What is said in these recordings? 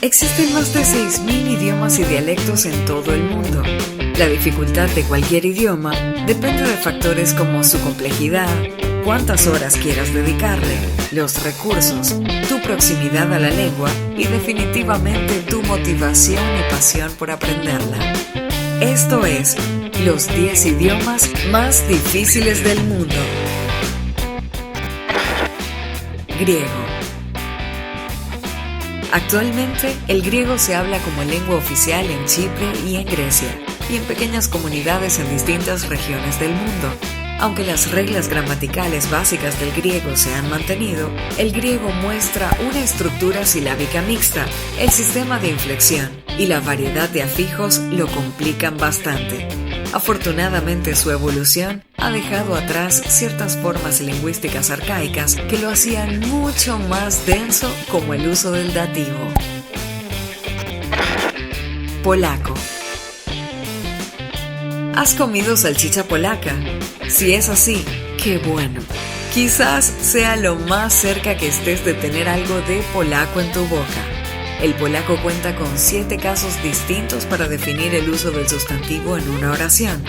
Existen más de 6.000 idiomas y dialectos en todo el mundo. La dificultad de cualquier idioma depende de factores como su complejidad, cuántas horas quieras dedicarle, los recursos, tu proximidad a la lengua y definitivamente tu motivación y pasión por aprenderla. Esto es los 10 idiomas más difíciles del mundo. Griego. Actualmente, el griego se habla como lengua oficial en Chipre y en Grecia, y en pequeñas comunidades en distintas regiones del mundo. Aunque las reglas gramaticales básicas del griego se han mantenido, el griego muestra una estructura silábica mixta, el sistema de inflexión y la variedad de afijos lo complican bastante. Afortunadamente, su evolución ha dejado atrás ciertas formas lingüísticas arcaicas que lo hacían mucho más denso, como el uso del dativo. Polaco. ¿Has comido salchicha polaca? Si es así, ¡qué bueno! Quizás sea lo más cerca que estés de tener algo de polaco en tu boca. El polaco cuenta con 7 casos distintos para definir el uso del sustantivo en una oración.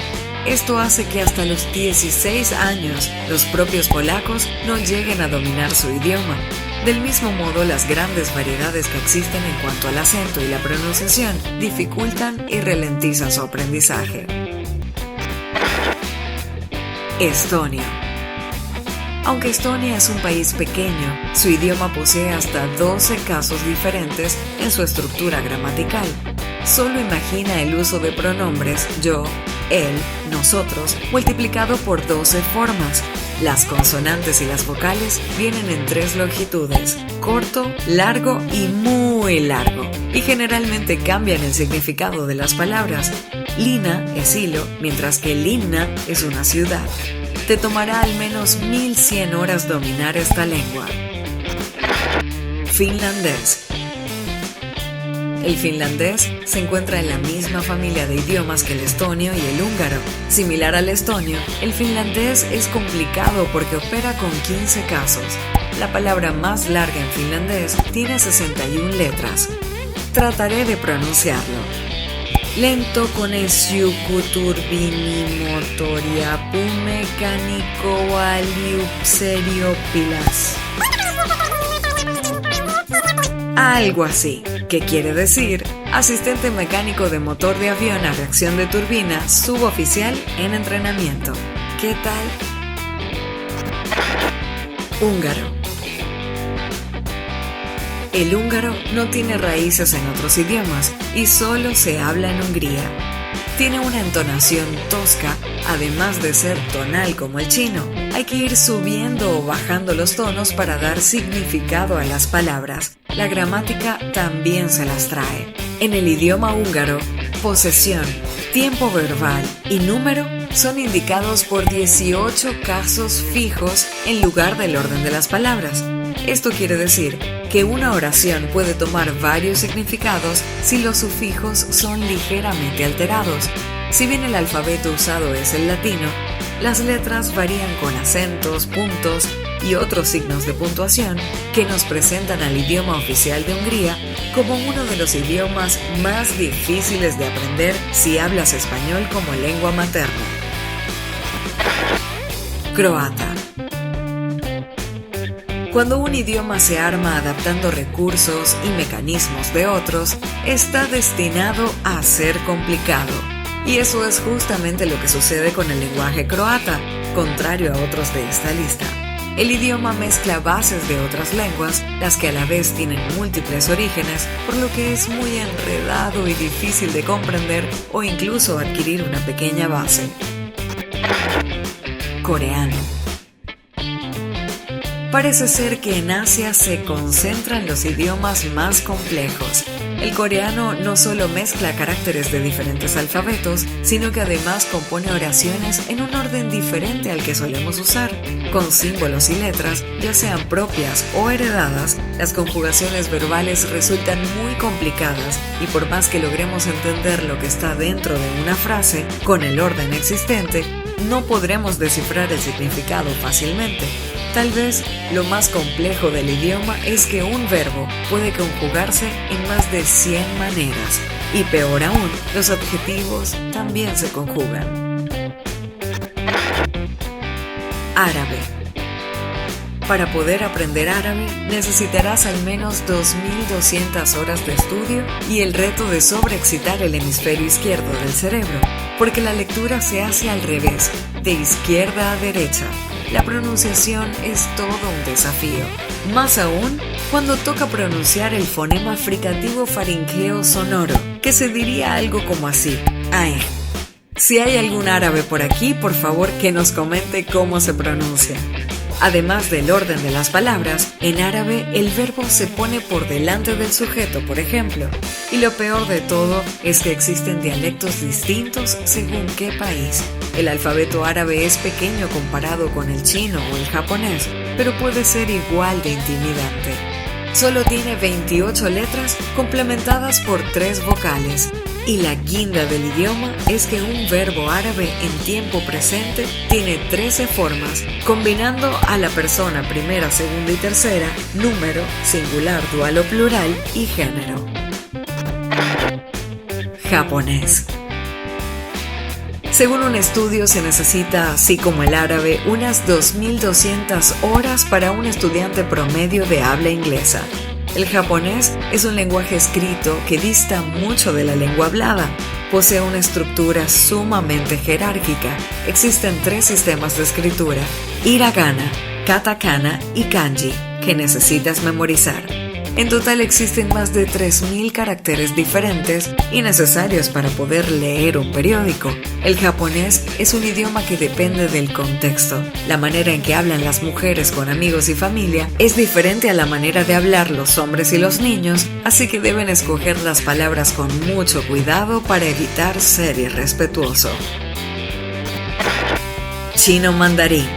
Esto hace que hasta los 16 años los propios polacos no lleguen a dominar su idioma. Del mismo modo, las grandes variedades que existen en cuanto al acento y la pronunciación dificultan y ralentizan su aprendizaje. Estonia. Aunque Estonia es un país pequeño, su idioma posee hasta 12 casos diferentes en su estructura gramatical. Solo imagina el uso de pronombres yo, él, nosotros, multiplicado por 12 formas. Las consonantes y las vocales vienen en 3 longitudes: corto, largo y muy largo, y generalmente cambian el significado de las palabras. Lina es hilo, mientras que Linna es una ciudad. Te tomará al menos 1100 horas dominar esta lengua. Finlandés. El finlandés se encuentra en la misma familia de idiomas que el estonio y el húngaro. Similar al estonio, el finlandés es complicado porque opera con 15 casos. La palabra más larga en finlandés tiene 61 letras. Trataré de pronunciarlo. Lento konesiu kuturbini motoria mecánico aliupseriopilas. Algo así, que quiere decir asistente mecánico de motor de avión a reacción de turbina suboficial en entrenamiento. ¿Qué tal? Húngaro. El húngaro no tiene raíces en otros idiomas y solo se habla en Hungría. Tiene una entonación tosca, además de ser tonal como el chino. Hay que ir subiendo o bajando los tonos para dar significado a las palabras. La gramática también se las trae. En el idioma húngaro, posesión, tiempo verbal y número son indicados por 18 casos fijos en lugar del orden de las palabras. Esto quiere decir que una oración puede tomar varios significados si los sufijos son ligeramente alterados. Si bien el alfabeto usado es el latino, las letras varían con acentos, puntos y otros signos de puntuación que nos presentan al idioma oficial de Hungría como uno de los idiomas más difíciles de aprender si hablas español como lengua materna. Croata. Cuando un idioma se arma adaptando recursos y mecanismos de otros, está destinado a ser complicado. Y eso es justamente lo que sucede con el lenguaje croata, contrario a otros de esta lista. El idioma mezcla bases de otras lenguas, las que a la vez tienen múltiples orígenes, por lo que es muy enredado y difícil de comprender o incluso adquirir una pequeña base. Coreano. Parece ser que en Asia se concentran los idiomas más complejos. El coreano no solo mezcla caracteres de diferentes alfabetos, sino que además compone oraciones en un orden diferente al que solemos usar. Con símbolos y letras, ya sean propias o heredadas, las conjugaciones verbales resultan muy complicadas y por más que logremos entender lo que está dentro de una frase, con el orden existente, no podremos descifrar el significado fácilmente. Tal vez lo más complejo del idioma es que un verbo puede conjugarse en más de 100 maneras, y peor aún, los adjetivos también se conjugan. Árabe. Para poder aprender árabe necesitarás al menos 2.200 horas de estudio y el reto de sobreexcitar el hemisferio izquierdo del cerebro, porque la lectura se hace al revés, de izquierda a derecha. La pronunciación es todo un desafío, más aún cuando toca pronunciar el fonema fricativo faringeo sonoro, que se diría algo como así, ae. Si hay algún árabe por aquí, por favor que nos comente cómo se pronuncia. Además del orden de las palabras, en árabe el verbo se pone por delante del sujeto, por ejemplo. Y lo peor de todo es que existen dialectos distintos según qué país. El alfabeto árabe es pequeño comparado con el chino o el japonés, pero puede ser igual de intimidante. Solo tiene 28 letras complementadas por 3 vocales. Y la guinda del idioma es que un verbo árabe en tiempo presente tiene 13 formas, combinando a la persona primera, segunda y tercera, número, singular, dual o plural y género. Japonés. Según un estudio, se necesita, así como el árabe, unas 2.200 horas para un estudiante promedio de habla inglesa. El japonés es un lenguaje escrito que dista mucho de la lengua hablada. Posee una estructura sumamente jerárquica. Existen 3 sistemas de escritura: hiragana, katakana y kanji, que necesitas memorizar. En total existen más de 3.000 caracteres diferentes y necesarios para poder leer un periódico. El japonés es un idioma que depende del contexto. La manera en que hablan las mujeres con amigos y familia es diferente a la manera de hablar los hombres y los niños, así que deben escoger las palabras con mucho cuidado para evitar ser irrespetuoso. Chino mandarín.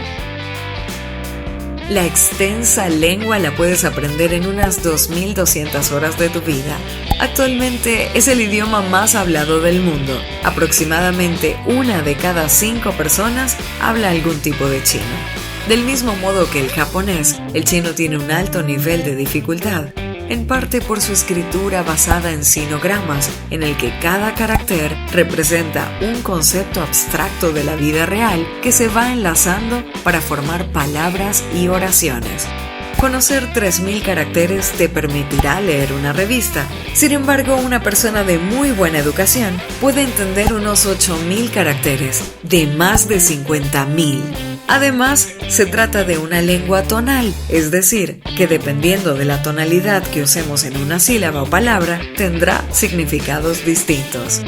La extensa lengua la puedes aprender en unas 2.200 horas de tu vida. Actualmente es el idioma más hablado del mundo. Aproximadamente 1 de cada 5 personas habla algún tipo de chino. Del mismo modo que el japonés, el chino tiene un alto nivel de dificultad, en parte por su escritura basada en sinogramas, en el que cada carácter representa un concepto abstracto de la vida real que se va enlazando para formar palabras y oraciones. Conocer 3.000 caracteres te permitirá leer una revista. Sin embargo, una persona de muy buena educación puede entender unos 8.000 caracteres, de más de 50.000. Además, se trata de una lengua tonal, es decir, que dependiendo de la tonalidad que usemos en una sílaba o palabra, tendrá significados distintos.